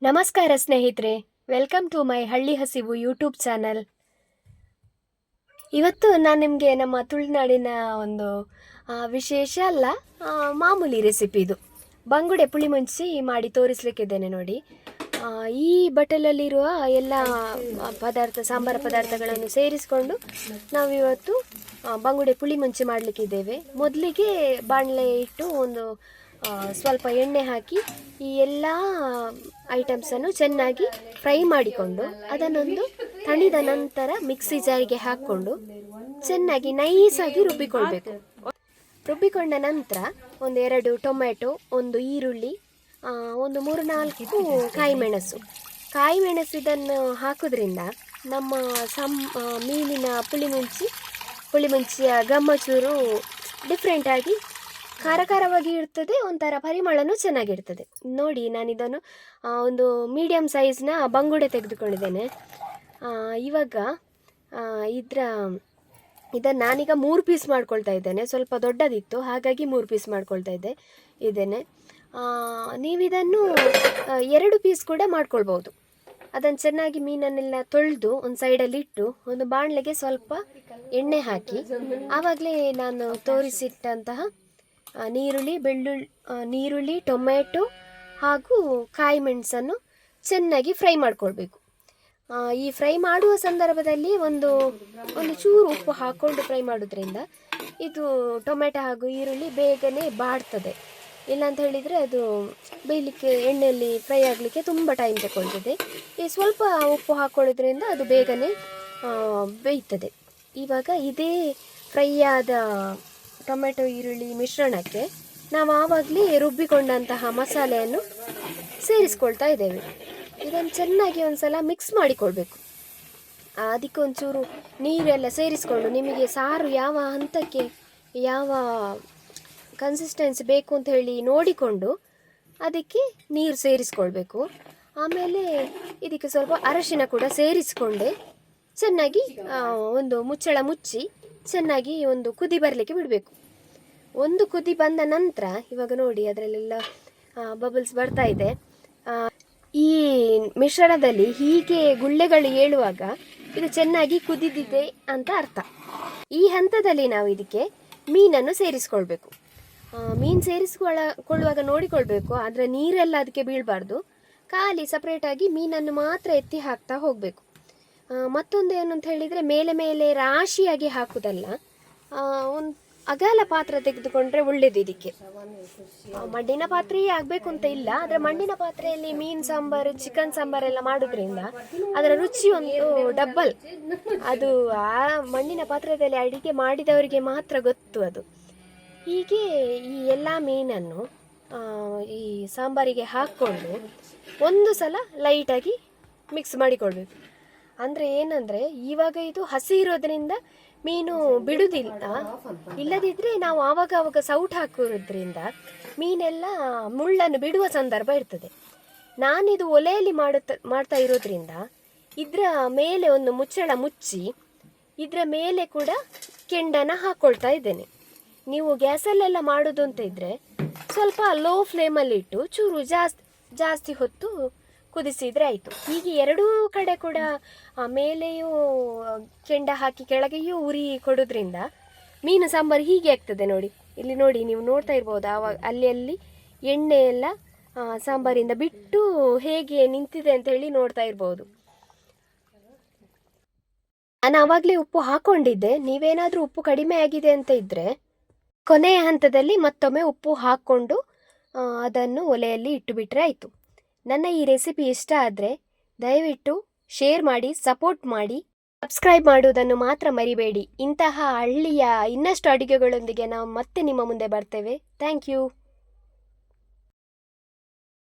ನಮಸ್ಕಾರ ಸ್ನೇಹಿತರೆ, welcome to my ಹಳ್ಳಿ ಹಸಿವು ಯೂಟ್ಯೂಬ್ ಚಾನಲ್. ಇವತ್ತು ನಾನು ನಿಮಗೆ ನಮ್ಮ ತುಳುನಾಡಿನ ಒಂದು ವಿಶೇಷ ಅಲ್ಲ, ಮಾಮೂಲಿ ರೆಸಿಪಿ ಇದು ಬಂಗುಡೆ ಪುಳಿ ಮುಂಚಿ ಮಾಡಿ ತೋರಿಸ್ಲಿಕ್ಕಿದ್ದೇನೆ ನೋಡಿ. ಈ ಬಟ್ಟಲಲ್ಲಿರುವ ಎಲ್ಲ ಸಾಂಬಾರ ಪದಾರ್ಥಗಳನ್ನು ಸೇರಿಸಿಕೊಂಡು ನಾವಿವತ್ತು ಬಂಗುಡೆ ಪುಳಿ ಮುಂಚಿ ಮಾಡಲಿಕ್ಕಿದ್ದೇವೆ. ಮೊದಲಿಗೆ ಬಾಣಲೆ ಇಟ್ಟು ಒಂದು ಸ್ವಲ್ಪ ಎಣ್ಣೆ ಹಾಕಿ ಈ ಎಲ್ಲ ಐಟಮ್ಸನ್ನು ಚೆನ್ನಾಗಿ ಫ್ರೈ ಮಾಡಿಕೊಂಡು ಅದನ್ನೊಂದು ತಣಿದ ನಂತರ ಮಿಕ್ಸಿ ಜಾರಿಗೆ ಹಾಕ್ಕೊಂಡು ಚೆನ್ನಾಗಿ ನೈಸಾಗಿ ರುಬ್ಬಿಕೊಳ್ಬೇಕು. ರುಬ್ಬಿಕೊಂಡ ನಂತರ ಒಂದು 2 ಟೊಮೆಟೊ, ಒಂದು ಈರುಳ್ಳಿ, ಒಂದು 3-4 ಕಾಯಿ ಮೆಣಸು ಇದನ್ನು ಹಾಕೋದ್ರಿಂದ ನಮ್ಮ ಮೀನಿನ ಪುಳಿ ಮುಂಚಿಯ ಗಮ್ಮಚೂರು ಡಿಫ್ರೆಂಟಾಗಿ ಖಾರವಾಗಿ ಇರ್ತದೆ, ಒಂಥರ ಪರಿಮಳನೂ ಚೆನ್ನಾಗಿರ್ತದೆ. ನೋಡಿ, ನಾನಿದನ್ನು ಒಂದು ಮೀಡಿಯಮ್ ಸೈಜ್ನ ಬಂಗುಡೆ ತೆಗೆದುಕೊಂಡಿದ್ದೇನೆ. ಇವಾಗ ಇದನ್ನು ನಾನೀಗ 3 ಪೀಸ್ ಮಾಡ್ಕೊಳ್ತಾ ಇದ್ದೇನೆ. ಸ್ವಲ್ಪ ದೊಡ್ಡದಿತ್ತು, ಹಾಗಾಗಿ 3 ಪೀಸ್ ಮಾಡ್ಕೊಳ್ತಾ ಇದ್ದೇನೆ. ನೀವಿದನ್ನು 2 ಪೀಸ್ ಕೂಡ ಮಾಡ್ಕೊಳ್ಬೋದು. ಅದನ್ನು ಚೆನ್ನಾಗಿ ಮೀನನ್ನೆಲ್ಲ ತೊಳೆದು ಒಂದು ಸೈಡಲ್ಲಿ ಇಟ್ಟು ಒಂದು ಬಾಣಲೆಗೆ ಸ್ವಲ್ಪ ಎಣ್ಣೆ ಹಾಕಿ ಆವಾಗಲೇ ನಾನು ತೋರಿಸಿಟ್ಟಂತಹ ನೀರುಳ್ಳಿ, ಟೊಮೆಟೊ ಹಾಗೂ ಕಾಯಿ ಮೆಣಸನ್ನು ಚೆನ್ನಾಗಿ ಫ್ರೈ ಮಾಡ್ಕೊಳ್ಬೇಕು. ಈ ಫ್ರೈ ಮಾಡುವ ಸಂದರ್ಭದಲ್ಲಿ ಒಂದು ಚೂರು ಉಪ್ಪು ಹಾಕ್ಕೊಂಡು ಫ್ರೈ ಮಾಡೋದ್ರಿಂದ ಇದು ಟೊಮೆಟೊ ಹಾಗೂ ಈರುಳ್ಳಿ ಬೇಗನೆ ಬಾಡ್ತದೆ. ಇಲ್ಲಾಂತ ಹೇಳಿದರೆ ಅದು ಬೇಯಲಿಕ್ಕೆ, ಎಣ್ಣೆಯಲ್ಲಿ ಫ್ರೈ ಆಗಲಿಕ್ಕೆ ತುಂಬ ಟೈಮ್ ತಗೊಳ್ತದೆ. ಈ ಸ್ವಲ್ಪ ಉಪ್ಪು ಹಾಕ್ಕೊಳ್ಳೋದ್ರಿಂದ ಅದು ಬೇಗನೆ ಬೇಯ್ತದೆ. ಇವಾಗ ಇದೇ ಫ್ರೈ ಆದ ಟೊಮೆಟೊ ಈರುಳ್ಳಿ ಮಿಶ್ರಣಕ್ಕೆ ನಾವು ಆವಾಗಲೇ ರುಬ್ಬಿಕೊಂಡಂತಹ ಮಸಾಲೆಯನ್ನು ಸೇರಿಸ್ಕೊಳ್ತಾ ಇದ್ದೇವೆ. ಇದನ್ನು ಚೆನ್ನಾಗಿ ಒಂದು ಸಲ ಮಿಕ್ಸ್ ಮಾಡಿಕೊಳ್ಬೇಕು. ಅದಕ್ಕೆ ಒಂಚೂರು ನೀರೆಲ್ಲ ಸೇರಿಸ್ಕೊಂಡು ನಿಮಗೆ ಸಾರು ಯಾವ ಹಂತಕ್ಕೆ, ಯಾವ ಕನ್ಸಿಸ್ಟೆನ್ಸಿ ಬೇಕು ಅಂತ ಹೇಳಿ ನೋಡಿಕೊಂಡು ಅದಕ್ಕೆ ನೀರು ಸೇರಿಸ್ಕೊಳ್ಬೇಕು. ಆಮೇಲೆ ಇದಕ್ಕೆ ಸ್ವಲ್ಪ ಅರಶಿನ ಕೂಡ ಸೇರಿಸ್ಕೊಂಡೆ ಚೆನ್ನಾಗಿ ಒಂದು ಮುಚ್ಚಳ ಮುಚ್ಚಿ ಚೆನ್ನಾಗಿ ಒಂದು ಕುದಿ ಬರಲಿಕ್ಕೆ ಬಿಡಬೇಕು. ಒಂದು ಕುದಿ ಬಂದ ನಂತರ ಇವಾಗ ನೋಡಿ ಅದರಲ್ಲೆಲ್ಲ ಬಬಲ್ಸ್ ಬರ್ತಾ ಇದೆ. ಈ ಮಿಶ್ರಣದಲ್ಲಿ ಹೀಗೆ ಗುಳ್ಳೆಗಳು ಏಳುವಾಗ ಇದು ಚೆನ್ನಾಗಿ ಕುದಿದಿದೆ ಅಂತ ಅರ್ಥ. ಈ ಹಂತದಲ್ಲಿ ನಾವು ಇದಕ್ಕೆ ಮೀನನ್ನು ಸೇರಿಸ್ಕೊಳ್ಬೇಕು. ಮೀನು ಸೇರಿಸ್ಕೊಳ್ಳುವಾಗ ನೋಡಿಕೊಳ್ಬೇಕು, ಆದರೆ ನೀರೆಲ್ಲ ಅದಕ್ಕೆ ಬೀಳಬಾರ್ದು. ಖಾಲಿ ಸಪ್ರೇಟಾಗಿ ಮೀನನ್ನು ಮಾತ್ರ ಎತ್ತಿ ಹಾಕ್ತಾ ಹೋಗಬೇಕು. ಮತ್ತೊಂದು ಏನು ಅಂತ ಹೇಳಿದರೆ, ಮೇಲೆ ರಾಶಿಯಾಗಿ ಹಾಕುವುದಲ್ಲ, ಒಂದು ಅಗಲ ಪಾತ್ರ ತೆಗೆದುಕೊಂಡ್ರೆ ಒಳ್ಳೇದು. ಇದಕ್ಕೆ ಮಣ್ಣಿನ ಪಾತ್ರೆಯೇ ಆಗಬೇಕು ಅಂತ ಇಲ್ಲ, ಆದರೆ ಮಣ್ಣಿನ ಪಾತ್ರೆಯಲ್ಲಿ ಮೀನು ಸಾಂಬಾರು, ಚಿಕನ್ ಸಾಂಬಾರೆಲ್ಲ ಮಾಡೋದ್ರಿಂದ ಅದರ ರುಚಿ ಒಂದು ಡಬ್ಬಲ್. ಅದು ಆ ಮಣ್ಣಿನ ಪಾತ್ರದಲ್ಲಿ ಅಡಿಗೆ ಮಾಡಿದವರಿಗೆ ಮಾತ್ರ ಗೊತ್ತು ಅದು. ಹೀಗೆ ಈ ಎಲ್ಲ ಮೀನನ್ನು ಈ ಸಾಂಬಾರಿಗೆ ಹಾಕ್ಕೊಂಡು ಒಂದು ಸಲ ಲೈಟಾಗಿ ಮಿಕ್ಸ್ ಮಾಡಿಕೊಳ್ಬೇಕು. ಅಂದರೆ ಏನಂದರೆ, ಇವಾಗ ಇದು ಹಸಿ ಇರೋದ್ರಿಂದ ಮೀನು ಬಿಡುವುದಿಲ್ಲ. ಇಲ್ಲದಿದ್ದರೆ ನಾವು ಆವಾಗ ಸೌಟ್ ಹಾಕೋದ್ರಿಂದ ಮೀನೆಲ್ಲ ಮುಳ್ಳನ್ನು ಬಿಡುವ ಸಂದರ್ಭ ಇರ್ತದೆ. ನಾನಿದು ಒಲೆಯಲ್ಲಿ ಮಾಡ್ತಾ ಇರೋದ್ರಿಂದ ಇದರ ಮೇಲೆ ಒಂದು ಮುಚ್ಚಳ ಮುಚ್ಚಿ ಇದರ ಮೇಲೆ ಕೂಡ ಕೆಂಡನ ಹಾಕ್ಕೊಳ್ತಾ ಇದ್ದೇನೆ. ನೀವು ಗ್ಯಾಸಲ್ಲೆಲ್ಲ ಮಾಡೋದು ಅಂತ ಇದ್ದರೆ ಸ್ವಲ್ಪ ಲೋ ಫ್ಲೇಮಲ್ಲಿಟ್ಟು ಚೂರು ಜಾಸ್ತಿ ಹೊತ್ತು ಕುದಿಸಿದರೆ ಆಯಿತು. ಹೀಗೆ ಎರಡೂ ಕಡೆ ಕೂಡ ಮೇಲೆಯೂ ಕೆಂಡ ಹಾಕಿ ಕೆಳಗೆಯೂ ಉರಿ ಕೊಡೋದ್ರಿಂದ ಮೀನು ಸಾಂಬಾರು ಹೀಗೆ ಆಗ್ತದೆ. ನೋಡಿ, ಇಲ್ಲಿ ನೋಡಿ, ನೀವು ನೋಡ್ತಾ ಇರ್ಬೋದು. ಆವಾಗ ಅಲ್ಲಿ ಎಣ್ಣೆ ಎಲ್ಲ ಸಾಂಬಾರಿಂದ ಬಿಟ್ಟು ಹೇಗೆ ನಿಂತಿದೆ ಅಂತ ಹೇಳಿ ನೋಡ್ತಾ ಇರ್ಬೋದು. ನಾನು ಆವಾಗಲೇ ಉಪ್ಪು ಹಾಕ್ಕೊಂಡಿದ್ದೆ. ನೀವೇನಾದರೂ ಉಪ್ಪು ಕಡಿಮೆ ಆಗಿದೆ ಅಂತ ಇದ್ದರೆ ಕೊನೆಯ ಹಂತದಲ್ಲಿ ಮತ್ತೊಮ್ಮೆ ಉಪ್ಪು ಹಾಕ್ಕೊಂಡು ಅದನ್ನು ಒಲೆಯಲ್ಲಿ ಇಟ್ಟುಬಿಟ್ರೆ ಆಯಿತು. ನನ್ನ ಈ ರೆಸಿಪಿ ಇಷ್ಟ ಆದರೆ ದಯವಿಟ್ಟು ಶೇರ್ ಮಾಡಿ, ಸಪೋರ್ಟ್ ಮಾಡಿ, ಸಬ್ಸ್ಕ್ರೈಬ್ ಮಾಡುವುದನ್ನು ಮಾತ್ರ ಮರಿಬೇಡಿ. ಇಂತಹ ಹಳ್ಳಿಯ ಇನ್ನಷ್ಟು ಅಡುಗೆಗಳೊಂದಿಗೆ ನಾವು ಮತ್ತೆ ನಿಮ್ಮ ಮುಂದೆ ಬರ್ತೇವೆ. Thank you.